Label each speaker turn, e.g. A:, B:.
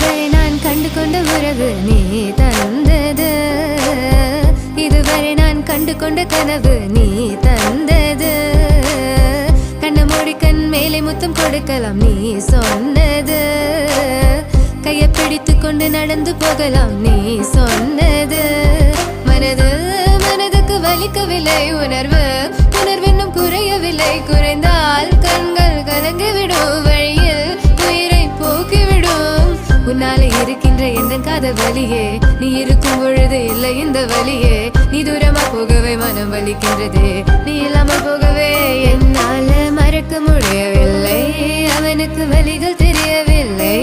A: இதுவரை நான் கண்டு கொண்ட உறவு நீ தந்தது, இதுவரை நான் கண்டு கொண்ட கனவு நீ தந்தது. கண்ண மூடி கண் மேலே முத்தம் கொடுக்கலாம் நீ சொன்னது, கையை பிடித்து கொண்டு நடந்து போகலாம் நீ சொன்னது. மனதுக்கு வலிக்கவில்லை உணர்வு, உணர்வென்னும் குறையவில்லை, குறைந்தால் கண்கள் கலங்கிவிடும், வழியில் உயிரை போக்கிவிடும். உன்னாலே இருக்கின்ற எந்த காதல் வலியே, நீ இருக்கும் பொழுது இல்லை இந்த வலியே. நீ தூரமா போகவே மனம் வலிக்கின்றதே, நீ இல்லாமல் போகவே என்னால மறக்க முடியவில்லை. அவனுக்கு வலிகள் தெரியவில்லை.